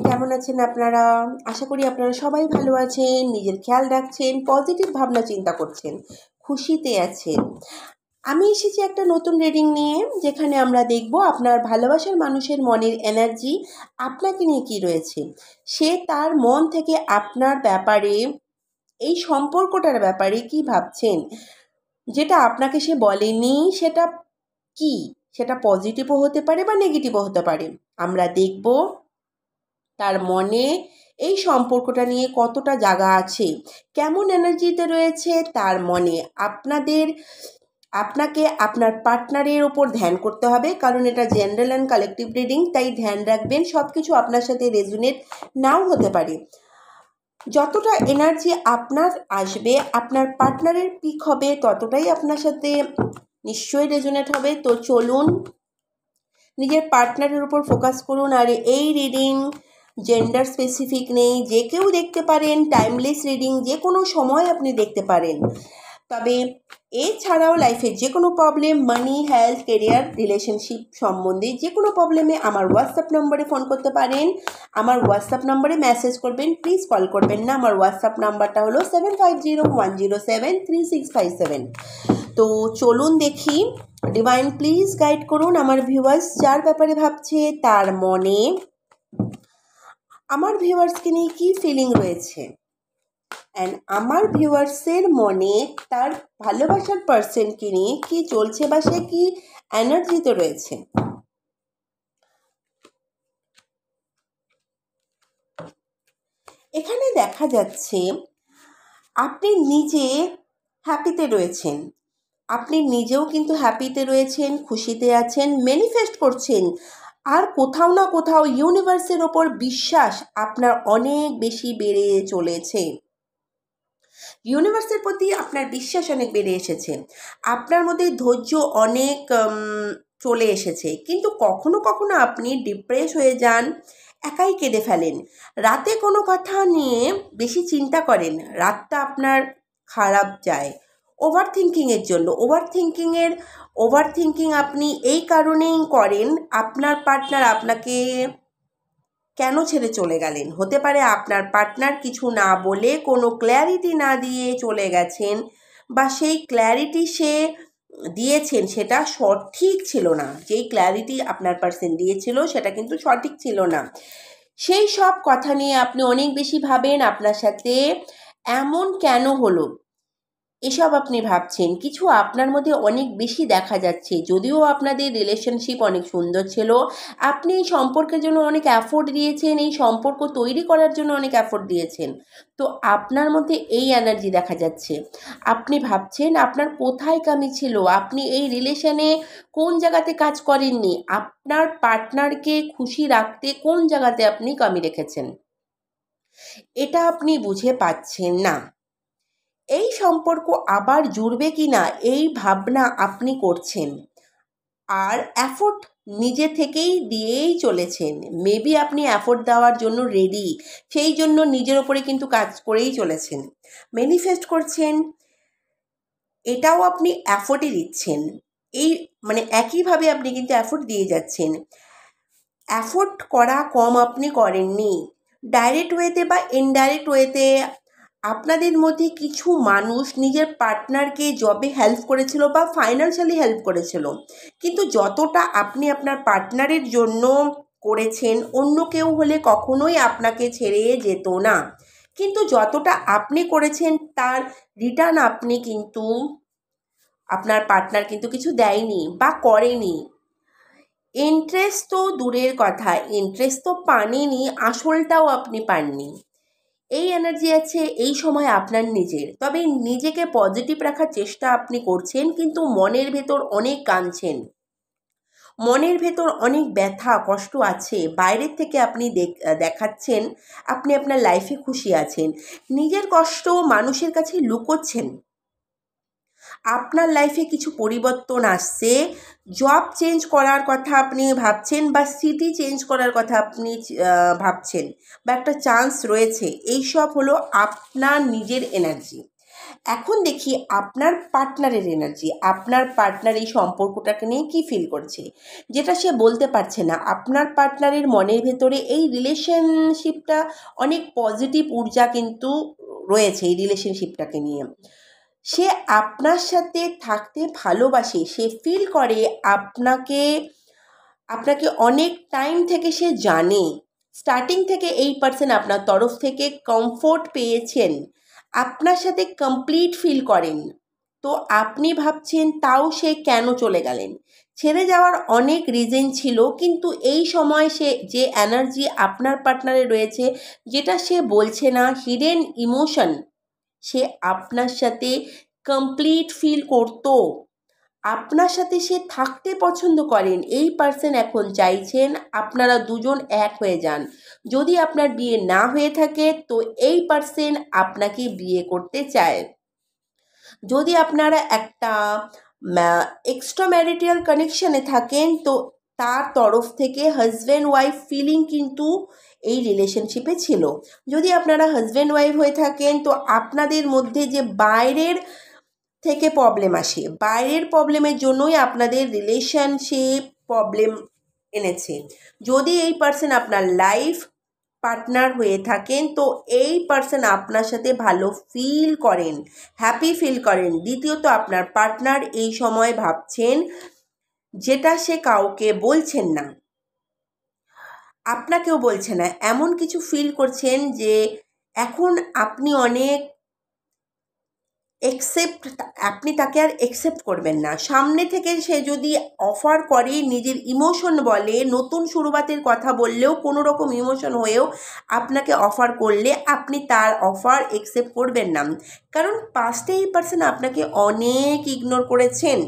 কেমন আছেন আপনারা? আশা করি আপনারা সবাই ভালো আছেন, নিজের খেয়াল রাখছেন, পজিটিভ ভাবনা চিন্তা করছেন, খুশিতে আছেন। আমি এসেছি একটা নতুন রিডিং নিয়ে, যেখানে আমরা দেখব আপনার ভালোবাসার মানুষের মনের এনার্জি আপনাকে নিয়ে কী রয়েছে। সে তার মন থেকে আপনার ব্যাপারে, এই সম্পর্কটার ব্যাপারে কি ভাবছেন, যেটা আপনাকে সে বলেনি সেটা কি, সেটা পজিটিভও হতে পারে বা নেগেটিভও হতে পারে। আমরা দেখব তার মনে এই সম্পর্কটা নিয়ে কতটা জায়গা আছে, কেমন এনার্জিতে রয়েছে তার মনে। আপনাকে আপনার পার্টনারের ওপর ধ্যান করতে হবে, কারণ এটা জেনারেল অ্যান্ড কালেকটিভ রিডিং, তাই ধ্যান রাখবেন। সব কিছু আপনার সাথে রেজোনেট নাও হতে পারে। যতটা এনার্জি আপনার আসবে, আপনার পার্টনারের পিক হবে, ততটাই আপনার সাথে নিশ্চয়ই রেজোনেট হবে। তো চলুন নিজের পার্টনারের উপর ফোকাস করুন। আর এই রিডিং জেন্ডার স্পেসিফিক নেই, যে কেউ দেখতে পারেন, টাইমলেস রিডিং, যে কোনো সময় আপনি দেখতে পারেন। তবে এছাড়াও লাইফের যে কোনো প্রবলেম, মানি, হেলথ, কেরিয়ার, রিলেশনশিপ সম্বন্ধে যে কোনো প্রবলেমে আমার হোয়াটসঅ্যাপ নম্বরে ফোন করতে পারেন, আমার হোয়াটসঅ্যাপ নম্বরে মেসেজ করবেন, প্লিজ কল করবেন না। আমার হোয়াটসঅ্যাপ নাম্বারটা হলো 7501073657। তো চলুন দেখি, ডিভাইন প্লিজ গাইড করুন আমার ভিউয়ার্স যার ব্যাপারে ভাবছে, তার মনে আমার ভিউয়ার্সকে নিয়ে কী ফিলিং রয়েছে, অ্যান্ড আমার ভিউয়ার্সের মনে তার ভালোবাসার পার্সনকে নিয়ে কী চলছে বা সে কী এনার্জিতে রয়েছে। এখানে দেখা যাচ্ছে আপনি নিজে হ্যাপিতে রয়েছেন, আপনি নিজেও কিন্তু হ্যাপিতে রয়েছেন, খুশিতে আছেন, ম্যানিফেস্ট করছেন। আর কোথাও না কোথাও ইউনিভার্সের ওপর বিশ্বাস আপনার অনেক বেশি বেড়ে চলেছে। ইউনিভার্সের প্রতি আপনার বিশ্বাস অনেক বেড়ে এসেছে, আপনার মধ্যে ধৈর্য অনেক চলে এসেছে। কিন্তু কখনো কখনো আপনি ডিপ্রেস হয়ে যান, একাই কেঁদে ফেলেন, রাতে কোনো কথা নিয়ে বেশি চিন্তা করেন, রাতটা আপনার খারাপ যায় ওভার থিঙ্কিংয়ের জন্য। ওভার থিঙ্কিং আপনি এই কারণেই করেন, আপনার পার্টনার আপনাকে কেন ছেড়ে চলে গেলেন। হতে পারে আপনার পার্টনার কিছু না বলে, কোনো ক্ল্যারিটি না দিয়ে চলে গেছেন, বা সেই ক্ল্যারিটি সে দিয়েছেন সেটা সঠিক ছিল না। যেই ক্ল্যারিটি আপনার পার্সন দিয়েছিল সেটা কিন্তু সঠিক ছিল না। সেই সব কথা নিয়ে আপনি অনেক বেশি ভাবেন, আপনার সাথে এমন কেন হলো এসব আপনি ভাবছেন। কিছু আপনার মধ্যে অনেক বেশি দেখা যাচ্ছে, যদিও আপনাদের রিলেশনশিপ অনেক সুন্দর ছিল, আপনি এই সম্পর্কের জন্য অনেক এফোর্ট দিয়েছেন, এই সম্পর্ক তৈরি করার জন্য অনেক এফোর্ট দিয়েছেন। তো আপনার মধ্যে এই এনার্জি দেখা যাচ্ছে, আপনি ভাবছেন আপনার কোথায় কামি ছিল, আপনি এই রিলেশনে কোন জায়গাতে কাজ করেননি, আপনার পার্টনারকে খুশি রাখতে কোন জায়গাতে আপনি কামি রেখেছেন, এটা আপনি বুঝে পাচ্ছেন না। এই সম্পর্ক আবার জুড়বে কি না এই ভাবনা আপনি করছেন, আর এফোর্ট নিজে থেকেই দিয়েই চলেছেন। মেবি আপনি এফোর্ট দেওয়ার জন্য রেডি, সেই জন্য নিজের ওপরে কিন্তু কাজ করেই চলেছেন, ম্যানিফেস্ট করছেন, এটাও আপনি এফোর্টই দিচ্ছেন। এই মানে একইভাবে আপনি কিন্তু এফোর্ট দিয়ে যাচ্ছেন। এফোর্ট করা কম আপনি করেননি, ডাইরেক্ট ওয়েতে বা ইনডাইরেক্ট ওয়েতে আপনাদের মধ্যে কিছু মানুষ নিজের পার্টনারকে জবে হেল্প করেছিল বা ফাইন্যান্সিয়ালি হেল্প করেছিল, কিন্তু যতটা আপনি আপনার পার্টনারের জন্য করেছেন অন্য কেউ হলে কখনোই আপনাকে ছেড়ে যেত না, কিন্তু যতটা আপনি করেছেন তার রিটার্ন আপনি কিন্তু আপনার পার্টনার কিন্তু কিছু দেয়নি বা করেনি। ইন্টারেস্ট তো দূরের কথা, ইন্টারেস্ট তো পাননি, আসলটাও আপনি পাননি। এই এনার্জি আছে এই সময় আপনার নিজের, তবে নিজেকে পজিটিভ রাখার চেষ্টা আপনি করছেন, কিন্তু মনের ভেতর অনেক কাঁদছেন, মনের ভেতর অনেক ব্যথা কষ্ট আছে। বাইরের থেকে আপনি দেখাচ্ছেন আপনি আপনার লাইফে খুশি আছেন, নিজের কষ্ট মানুষের কাছে লুকোচ্ছেন। আপনার লাইফে কিছু পরিবর্তন আসছে, জব চেঞ্জ করার কথা আপনি ভাবছেন, বা সিটি চেঞ্জ করার কথা আপনি ভাবছেন, বা একটা চান্স রয়েছে। এইসব হলো আপনার নিজের এনার্জি। এখন দেখি আপনার পার্টনারের এনার্জি, আপনার পার্টনার এই সম্পর্কটাকে নিয়ে কী ফিল করছে, যেটা সে বলতে পারছে না। আপনার পার্টনারের মনের ভেতরে এই রিলেশনশিপটা অনেক পজিটিভ ঊর্জা কিন্তু রয়েছে এই রিলেশনশিপটাকে নিয়ে। সে আপনার সাথে থাকতে ভালোবাসে, সে ফিল করে আপনাকে আপনাকে অনেক টাইম থেকে সে জানে। স্টার্টিং থেকে এই পার্সন আপনার তরফ থেকে কমফোর্ট পেয়েছেন, আপনার সাথে কমপ্লিট ফিল করেন। তো আপনি ভাবছেন তাও সে কেন চলে গেলেন। ছেড়ে যাওয়ার অনেক রিজন ছিল, কিন্তু এই সময় সে যে এনার্জি আপনার পার্টনারে রয়েছে, যেটা সে বলছে না, হিডেন ইমোশন, সে আপনার সাথে কমপ্লিট ফিল করতো, আপনার সাথে সে থাকতে পছন্দ করেন। এই পার্সন এখন চাইছেন আপনারা দুজন এক হয়ে যান। যদি আপনার বিয়ে না হয়ে থাকে তো এই পার্সন আপনাকে বিয়ে করতে চায়। যদি আপনারা একটা এক্সট্রা ম্যারিটাল কানেকশনে থাকেন তো তার তরফ থেকে হাজব্যান্ড ওয়াইফ ফিলিং কিন্তু এই রিলেশনশিপে ছিল। যদি আপনারা হাজব্যান্ড ওয়াইফ হয়ে থাকেন তো আপনাদের মধ্যে যে বাইরের থেকে প্রবলেম আসে, বাইরের প্রবলেমের জন্যই আপনাদের রিলেশনশিপ প্রবলেম এনেছে। যদি এই পার্সন আপনার লাইফ পার্টনার হয়ে থাকেন তো এই পার্সন আপনার সাথে ভালো ফিল করেন, হ্যাপি ফিল করেন। দ্বিতীয়ত, আপনার পার্টনার এই সময় ভাবছেন যেটা সে কাউকে বলছেন না, আপনাকেও বলছে না, এমন কিছু ফিল করছেন যে এখন আপনি অনেক আপনি তাকে আর একসেপ্ট করবেন না। সামনে থেকে সে যদি অফার করে, নিজের ইমোশন বলে, নতুন শুরুয়াতের কথা বললেও, কোনো রকম ইমোশন হয়েও আপনাকে অফার করলে আপনি তার অফার একসেপ্ট করবেন না। কারণ পাস্টে এই পার্সন আপনাকে অনেক ইগনোর করেছেন।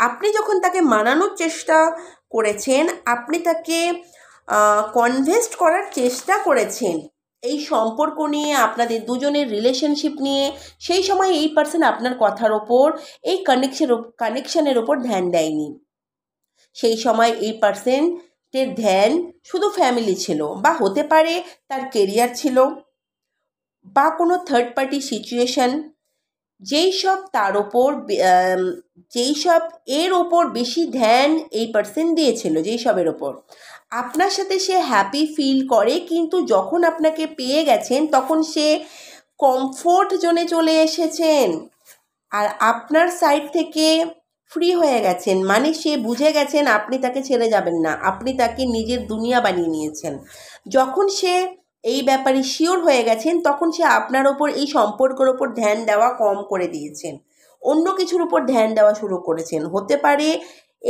আপনি যখন তাকে মানানোর চেষ্টা করেছেন, আপনি তাকে কনভিন্স করার চেষ্টা করেছেন এই সম্পর্ক নিয়ে, আপনাদের দুজনের রিলেশনশিপ নিয়ে, সেই সময় এই পার্সন আপনার কথার ওপর, এই কানেকশনের ওপর ধ্যান দেয়নি। সেই সময় এই পার্সনের ধ্যান শুধু ফ্যামিলি ছিল, বা হতে পারে তার কেরিয়ার ছিল, বা কোনো থার্ড পার্টি সিচুয়েশন, যেই সব তার ওপর যেই সব এর ওপর বেশি ধ্যান এই পার্সন দিয়েছিল, যেই সবের ওপর আপনার সাথে সে হ্যাপি ফিল করে। কিন্তু যখন আপনাকে পেয়ে গেছেন তখন সে কমফোর্ট জোনে চলে এসেছেন, আর আপনার সাইড থেকে ফ্রি হয়ে গেছেন। মানে সে বুঝে গেছেন আপনি তাকে ছেড়ে যাবেন না, আপনি তাকে নিজের দুনিয়া বানিয়ে নিয়েছেন। যখন সে এই ব্যাপারে শিওর হয়ে গেছেন তখন সে আপনার ওপর, এই সম্পর্কের ওপর ধ্যান দেওয়া কম করে দিয়েছেন, অন্য কিছুর উপর ধ্যান দেওয়া শুরু করেছেন। হতে পারে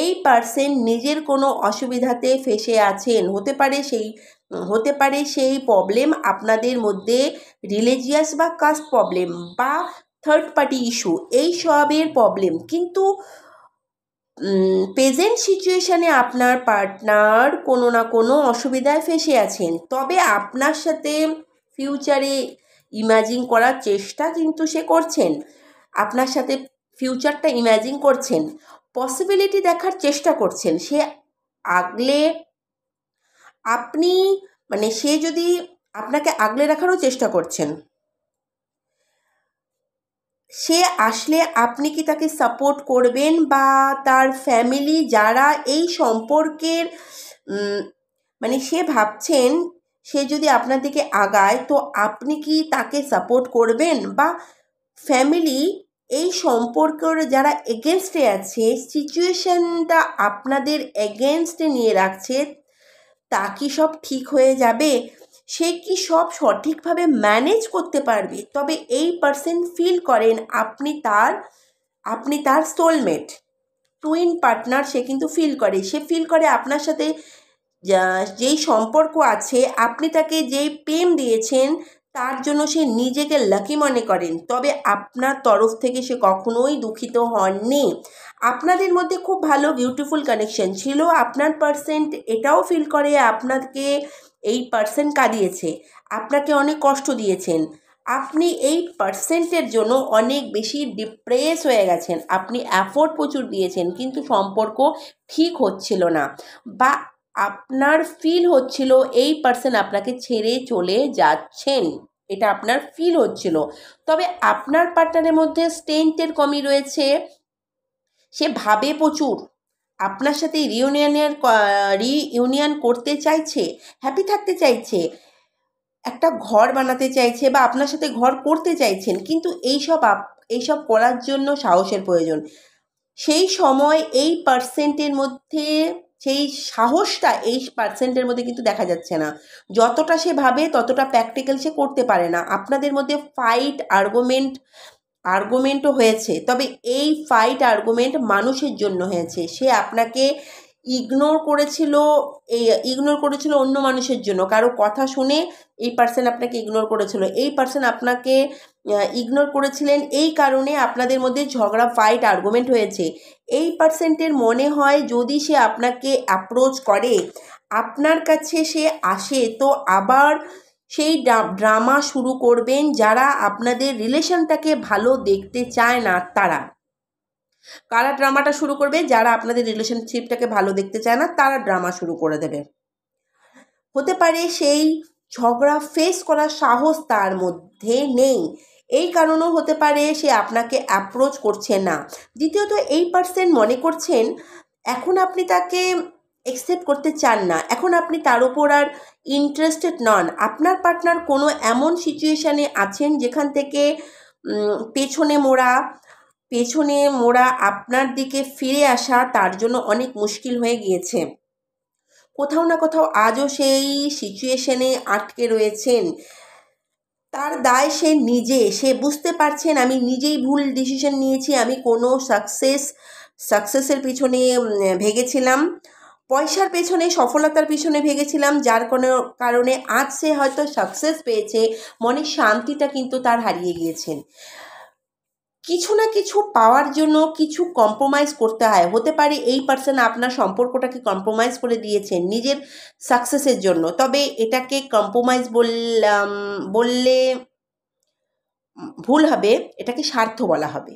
এই পার্সন নিজের কোনো অসুবিধাতে ফেঁসে আছেন, হতে পারে সেই প্রবলেম আপনাদের মধ্যে রিলিজিয়াস বা কাস্ট প্রবলেম বা থার্ড পার্টি ইস্যু, এই সবের প্রবলেম। কিন্তু প্রেজেন্ট সিচুয়েশানে আপনার পার্টনার কোনো না কোনো অসুবিধায় ফেঁসে আছেন, তবে আপনার সাথে ফিউচারে ইমাজিন করার চেষ্টা কিন্তু সে করছেন, আপনার সাথে ফিউচারটা ইমাজিন করছেন, পসিবিলিটি দেখার চেষ্টা করছেন। সে আগলে আপনি মানে সে যদি আপনাকে আগলে রাখারও চেষ্টা করছেন। সে আসলে আপনি কি তাকে সাপোর্ট করবেন, বা তার ফ্যামিলি যারা এই সম্পর্কের মানে সে ভাবছেন সে যদি আপনার দিকে আগায় তো আপনি কি তাকে সাপোর্ট করবেন, বা ফ্যামিলি এই সম্পর্কের যারা এগেনস্টে আছে, সিচুয়েশনটা আপনাদের এগেনস্টে নিয়ে রাখছে, তা কি সব ঠিক হয়ে যাবে, সে কি সব সঠিকভাবে ম্যানেজ করতে পারবে। তবে এই পার্সন ফিল করেন আপনি তার সোলমেট, টুইন পার্টনার। সে কিন্তু ফিল করে আপনার সাথে যেই সম্পর্ক আছে, আপনি তাকে যেই প্রেম দিয়েছেন তার জন্য সে নিজেকে লাকি মনে করেন। তবে আপনার তরফ থেকে সে কখনোই দুঃখিত হননি। আপনাদের মধ্যে খুব ভালো বিউটিফুল কানেকশন ছিল। আপনার পার্সন এটাও ফিল করে আপনাকে এই পার্সন কাঁদিয়েছে, আপনাকে অনেক কষ্ট দিয়েছেন, আপনি এই পার্সেন্টের জন্য অনেক বেশি ডিপ্রেস হয়ে গেছেন, আপনি এফোর্ট প্রচুর দিয়েছেন কিন্তু সম্পর্ক ঠিক হচ্ছিল না, বা আপনার ফিল হচ্ছিল এই পার্সন আপনাকে ছেড়ে চলে যাচ্ছেন। এটা আপনার ফিল হচ্ছিল। তবে আপনার পার্টনারের মধ্যে স্ট্রেংথের কমি রয়েছে, সে ভাবে প্রচুর, আপনার সাথে রিইউনিয়ন করতে চাইছে, হ্যাপি থাকতে চাইছে, একটা ঘর বানাতে চাইছে বা আপনার সাথে ঘর করতে চাইছেন, কিন্তু এইসব করার জন্য সাহসের প্রয়োজন। সেই সময় এই পার্সেন্টের মধ্যে সেই সাহসটা এই পার্সেন্টের মধ্যে কিন্তু দেখা যাচ্ছে না। যতটা সে ভাবে ততটা প্র্যাকটিক্যাল সে করতে পারে না। আপনাদের মধ্যে আর্গুমেন্টও হয়েছে, তবে এই ফাইট আর্গুমেন্ট মানুষের জন্য হয়েছে। সে আপনাকে ইগনোর করেছিল অন্য মানুষের জন্য, কারো কথা শুনে এই পার্সন আপনাকে ইগনোর করেছিল। এই পার্সন আপনাকে ইগনোর করেছিলেন, এই কারণে আপনাদের মধ্যে ঝগড়া, ফাইট, আর্গুমেন্ট হয়েছে। এই পার্সেন্টের মনে হয় যদি সে আপনাকে অ্যাপ্রোচ করে, আপনার কাছে সে আসে, তো আবার সেই ড্রামা শুরু করবেন। যারা আপনাদের রিলেশনটাকে ভালো দেখতে চায় না তারা কারা ড্রামাটা শুরু করবে? যারা আপনাদের রিলেশনশিপটাকে ভালো দেখতে চায় না তারা ড্রামা শুরু করে দেবে। হতে পারে সেই ঝগড়া ফেস করার সাহস তার মধ্যে নেই, এই কারণেও হতে পারে সে আপনাকে অ্যাপ্রোচ করছে না। দ্বিতীয়ত, এই পার্সন মনে করছেন এখন আপনি তাকে অ্যাকসেপ্ট করতে চান না, এখন আপনি তার উপর আর ইন্টারেস্টেড নন। আপনার পার্টনার কোনো এমন সিচুয়েশানে আছেন যেখান থেকে পেছনে মোড়া আপনার দিকে ফিরে আসা তার জন্য অনেক মুশকিল হয়ে গিয়েছে। কোথাও না কোথাও আজও সেই সিচুয়েশনে আটকে রয়েছেন। তার দায় সে বুঝতে পারছেন আমি নিজেই ভুল ডিসিশন নিয়েছি, আমি কোনো সাকসেসের পিছনে ভেগেছিলাম, পয়সার পেছনে, সফলতার পিছনে ভেগেছিলাম, যার কোনো কারণে আজ সে হয়তো সাকসেস পেয়েছে, মনের শান্তিটা কিন্তু তার হারিয়ে গিয়েছেন। কিছু না কিছু পাওয়ার জন্য কিছু কম্প্রোমাইজ করতে হয়। হতে পারে এই পার্সন আপনার সম্পর্কটাকে কম্প্রোমাইজ করে দিয়েছেন নিজের সাকসেসের জন্য, তবে এটাকে কম্প্রোমাইজ বললে ভুল হবে, এটাকে স্বার্থ বলা হবে।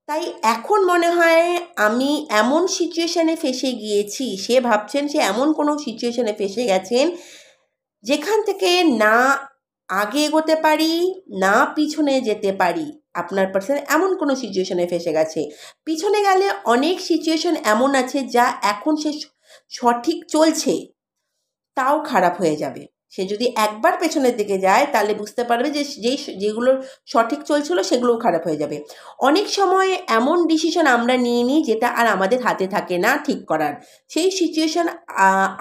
তাই এখন মনে হয় আমি এমন সিচুয়েশানে ফেসে গিয়েছি, সে ভাবছেন সে এমন কোনো সিচুয়েশানে ফেসে গেছেন যেখান থেকে না আগে এগোতে পারি না পিছনে যেতে পারি। আপনার পার্সন এমন কোনো সিচুয়েশনে ফেসে গেছে। পিছনে গেলে অনেক সিচুয়েশন এমন আছে যা এখন সে সঠিক চলছে, তাও খারাপ হয়ে যাবে। সে যদি একবার পেছনের দিকে যায় তাহলে বুঝতে পারবে যে যেগুলো সঠিক চলছিল সেগুলোও খারাপ হয়ে যাবে। অনেক সময় এমন ডিসিশন আমরা নিয়ে নিই যেটা আর আমাদের হাতে থাকে না ঠিক করার। সেই সিচুয়েশন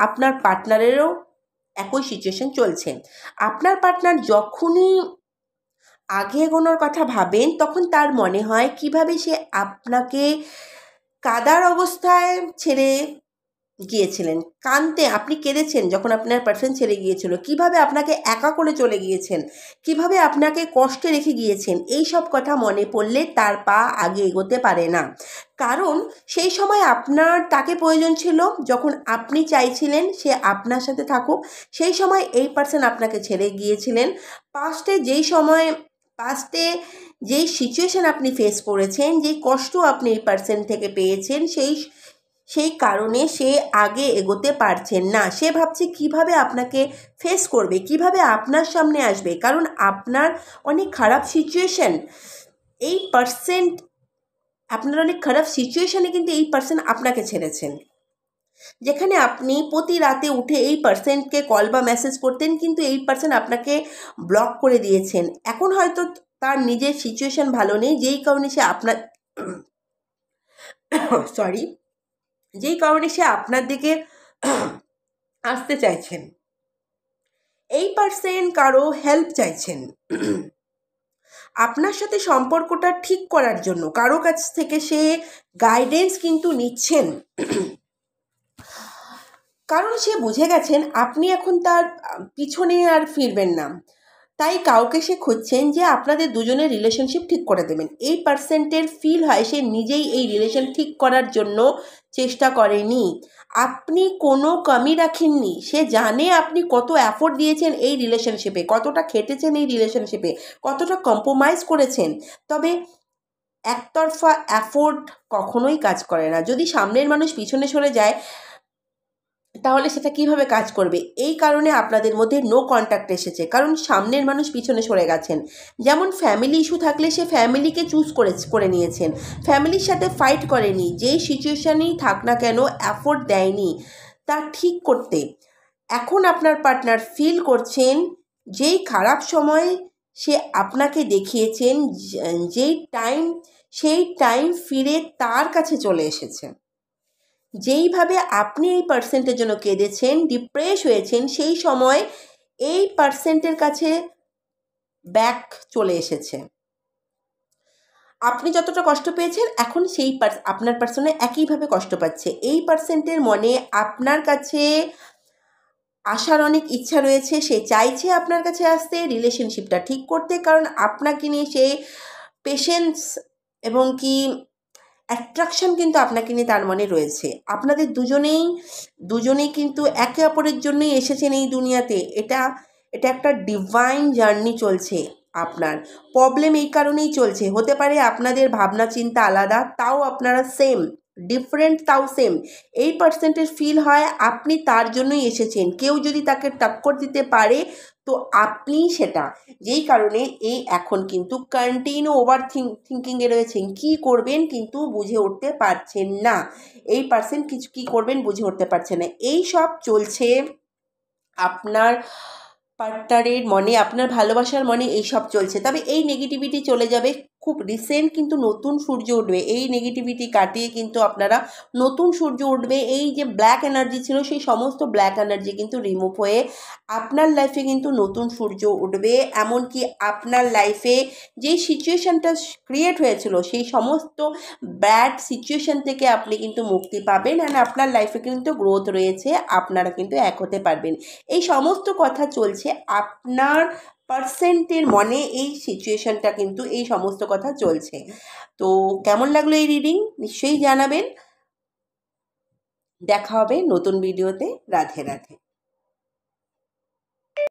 আপনার পার্টনারেরও একই সিচুয়েশন চলছে। আপনার পার্টনার যখনই আগে এগোনোর কথা ভাবেন তখন তার মনে হয় কিভাবে সে আপনাকে কাদার অবস্থায় ছেড়ে গিয়েছিলেন, আপনি কেঁদেছেন যখন আপনার পার্সন ছেড়ে গিয়েছিল, কিভাবে আপনাকে একা করে চলে গিয়েছেন, কিভাবে আপনাকে কষ্টে রেখে গিয়েছেন, এই সব কথা মনে পড়লে তার পা আগে এগোতে পারে না। কারণ সেই সময় তাকে প্রয়োজন ছিল যখন আপনি চাইছিলেন সে আপনার সাথে থাকুক, সেই সময় এই পার্সন আপনাকে ছেড়ে গিয়েছিলেন। পাস্টে যেই সিচুয়েশন আপনি ফেস করেছেন, যেই কষ্ট আপনি এই পার্সন থেকে পেয়েছেন, সেই কারণে সে আগে এগোতে পারছেন না। সে ভাবছে কিভাবে আপনাকে ফেস করবে, কিভাবে আপনার সামনে আসবে, কারণ আপনার অনেক খারাপ সিচুয়েশন কিন্তু এই পার্সন আপনাকে ছেড়েছেন। যেখানে আপনি প্রতি রাতে উঠে এই পার্সনকে কল বা মেসেজ করতেন, কিন্তু এই পার্সন আপনাকে ব্লক করে দিয়েছেন। এখন হয়তো তার নিজের সিচুয়েশন ভালো নেই, যেই কারণে সে আপনার দিকে আসতে চাইছেন। এই পার্সন কারো হেল্প চাইছেন আপনার সাথে সম্পর্কটা ঠিক করার জন্য, কারো কাছ থেকে সে গাইডেন্স কিন্তু নিচ্ছেন। কারণ সে বুঝে গেছেন আপনি এখন তার পিছনে আর ফিরবেন না, তাই কাউকে সে খুঁজছেন যে আপনাদের দুজনের রিলেশনশিপ ঠিক করে দেবেন। এই পার্সেন্টের ফিল হয় সে নিজেই এই রিলেশন ঠিক করার জন্য চেষ্টা করেনি, আপনি কোনো কমি রাখেননি। সে জানে আপনি কত এফোর্ট দিয়েছেন এই রিলেশনশিপে, কতটা খেটেছেন এই রিলেশনশিপে, কতটা কম্প্রোমাইজ করেছেন। তবে একতরফা এফোর্ট কখনোই কাজ করে না। যদি সামনের মানুষ পিছনে সরে যায়, তাহলে সেটা কিভাবে কাজ করবে? এই কারণে আপনাদের মধ্যে নো কন্ট্যাক্ট এসেছে, কারণ সামনের মানুষ পিছনে সরে গেছেন। যেমন ফ্যামিলি ইস্যু থাকলে সে ফ্যামিলিকে চুজ করে নিয়েছেন, ফ্যামিলির সাথে ফাইট করেনি, যেই সিচুয়েশানেই থাক না কেন এফোর্ট দেয়নি তা ঠিক করতে। এখন আপনার পার্টনার ফিল করছেন যেই খারাপ সময় সে আপনাকে দেখিয়েছেন, যেই টাইম সেই টাইম ফিরে তার কাছে চলে এসেছে। যেইভাবে আপনি এই পার্সেন্টের জন্য কেঁদেছেন, ডিপ্রেস হয়েছেন, সেই সময় এই পার্সেন্টের কাছে ব্যাক চলে এসেছে। আপনি যতটা কষ্ট পেয়েছেন এখন সেই আপনার পার্সনে একইভাবে কষ্ট পাচ্ছে। এই পার্সেন্টের মনে আপনার কাছে আসার অনেক ইচ্ছা রয়েছে, সে চাইছে আপনার কাছে আসতে, রিলেশনশিপটা ঠিক করতে, কারণ আপনাকে নিয়ে সে পেশেন্স এবং কি অ্যাট্রাকশন কিন্তু আপনাকে নিয়ে তার মনে রয়েছে। আপনাদের দুজনেই কিন্তু একে অপরের জন্যই এসেছেন এই দুনিয়াতে। এটা একটা ডিভাইন জার্নি চলছে। আপনার প্রবলেম এই কারণেই চলছে, হতে পারে আপনাদের ভাবনা চিন্তা আলাদা, তাও আপনারা সেম, ডিফারেন্ট তাও সেম। এই পার্সেন্টের ফিল হয় আপনি তার জন্যই এসেছেন, কেউ যদি তাকে টক্কর দিতে পারে তো আপনিই সেটা। যেই কারণে এই এখন কিন্তু কন্টিনিউ ওভার থিঙ্কিংয়ে রয়েছেন, কী করবেন কিন্তু বুঝে উঠতে পারছেন না। এই পার্সেন্ট কী করবেন বুঝে উঠতে পারছে না। এই সব চলছে আপনার পার্টনারের মনে, আপনার ভালোবাসার মনে এইসব চলছে। তবে এই নেগেটিভিটি চলে যাবে, খুব রিসেন্ট কিন্তু নতুন সূর্য উঠবে। এই নেগেটিভিটি কাটিয়ে কিন্তু আপনারা নতুন সূর্য উঠবে। এই যে ব্ল্যাক এনার্জি ছিল সেই সমস্ত ব্ল্যাক এনার্জি কিন্তু রিমুভ হয়ে আপনার লাইফে কিন্তু নতুন সূর্য উঠবে। এমনকি আপনার লাইফে যেই সিচুয়েশানটা ক্রিয়েট হয়েছিল সেই সমস্ত ব্যাড সিচুয়েশান থেকে আপনি কিন্তু মুক্তি পাবেন, অ্যান্ড আপনার লাইফে কিন্তু গ্রোথ রয়েছে, আপনারা কিন্তু এক হতে পারবেন। এই সমস্ত কথা চলছে আপনার পার্সেন্টের মনে, এই সিচুয়েশানটা কিন্তু এই সমস্ত কথা চলছে। তো কেমন লাগলো এই রিডিং নিশ্চয়ই জানাবেন। দেখা হবে নতুন ভিডিওতে। রাধে রাধে।